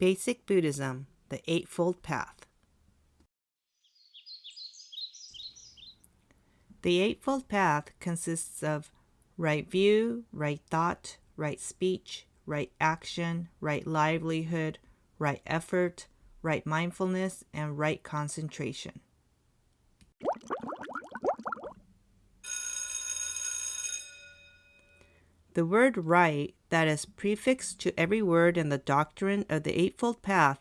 Basic Buddhism, the Eightfold Path. The Eightfold Path consists of right view, right thought, right speech, right action, right livelihood, right effort, right mindfulness, and right concentration. The word right that is prefixed to every word in the doctrine of the Eightfold Path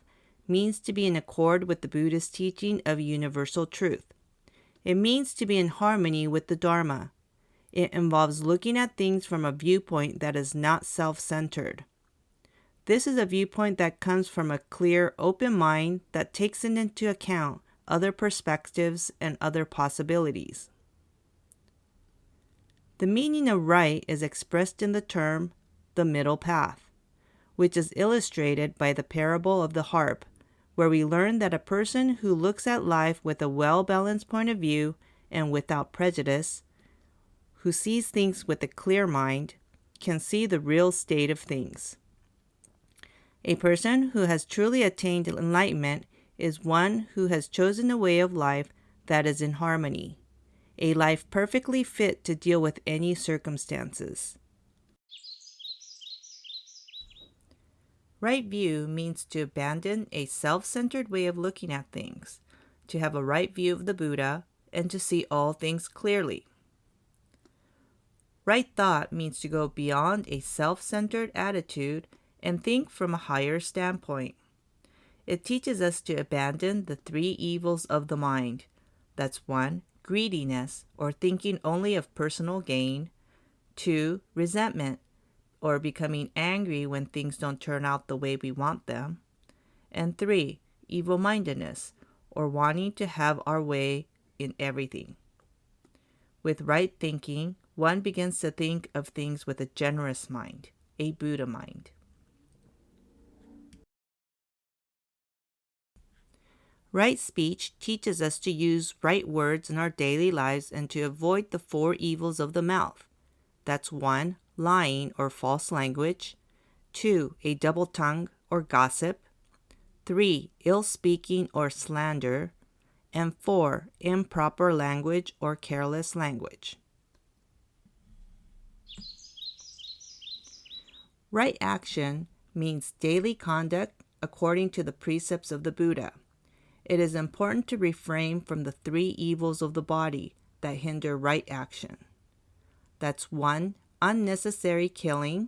means to be in accord with the Buddhist teaching of universal truth. It means to be in harmony with the Dharma. It involves looking at things from a viewpoint that is not self-centered. This is a viewpoint that comes from a clear, open mind that takes into account other perspectives and other possibilities. The meaning of right is expressed in the term, the middle path, which is illustrated by the parable of the harp, where we learn that a person who looks at life with a well-balanced point of view and without prejudice, who sees things with a clear mind, can see the real state of things. A person who has truly attained enlightenment is one who has chosen a way of life that is in harmony, a life perfectly fit to deal with any circumstances. Right view means to abandon a self-centered way of looking at things, to have a right view of the Buddha, and to see all things clearly. Right thought means to go beyond a self-centered attitude and think from a higher standpoint. It teaches us to abandon the three evils of the mind. That's 1, greediness, or thinking only of personal gain. 2, resentment, or becoming angry when things don't turn out the way we want them. And 3, evil-mindedness, or wanting to have our way in everything. With right thinking, one begins to think of things with a generous mind, a Buddha mind. Right speech teaches us to use right words in our daily lives and to avoid the 4 evils of the mouth. That's 1, lying or false language. 2, a double tongue or gossip. 3, ill speaking or slander. And 4, improper language or careless language. Right action means daily conduct according to the precepts of the Buddha. It is important to refrain from the 3 evils of the body that hinder right action. That's 1, unnecessary killing.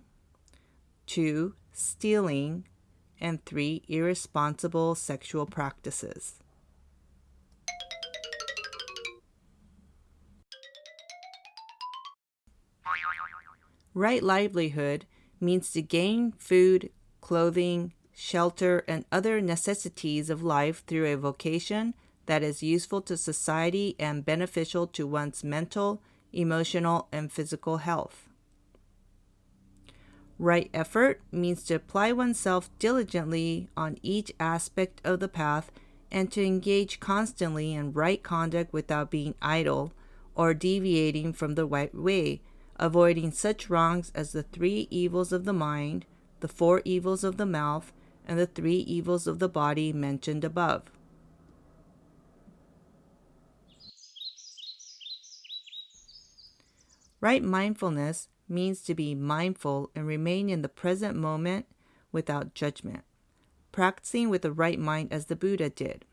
2, stealing. And 3, irresponsible sexual practices. Right livelihood means to gain food, clothing, shelter, and other necessities of life through a vocation that is useful to society and beneficial to one's mental, emotional, and physical health. Right effort means to apply oneself diligently on each aspect of the path and to engage constantly in right conduct without being idle or deviating from the right way, avoiding such wrongs as the 3 evils of the mind, the 4 evils of the mouth, and the 3 evils of the body mentioned above. Right mindfulness means to be mindful and remain in the present moment without judgment, practicing with the right mind as the Buddha did.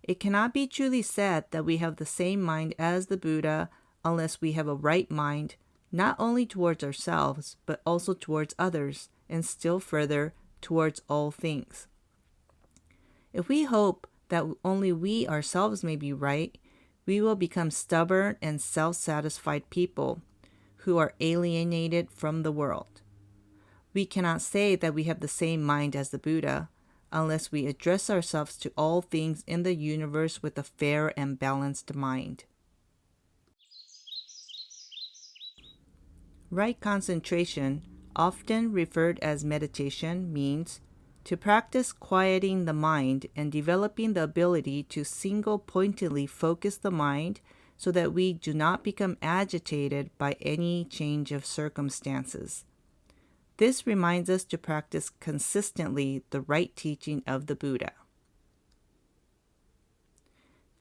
It cannot be truly said that we have the same mind as the Buddha unless we have a right mind, not only towards ourselves, but also towards others, and still further, towards all things. If we hope that only we ourselves may be right, we will become stubborn and self-satisfied people who are alienated from the world. We cannot say that we have the same mind as the Buddha unless we address ourselves to all things in the universe with a fair and balanced mind. Right concentration, often referred as meditation, means to practice quieting the mind and developing the ability to single-pointedly focus the mind so that we do not become agitated by any change of circumstances. This reminds us to practice consistently the right teaching of the Buddha.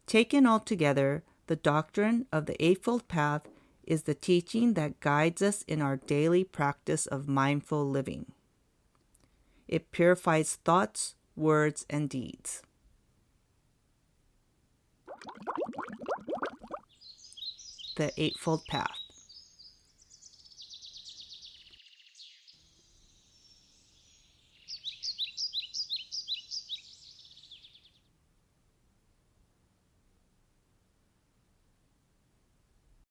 Taken altogether, the doctrine of the Eightfold Path is the teaching that guides us in our daily practice of mindful living. It purifies thoughts, words, and deeds. The Eightfold Path.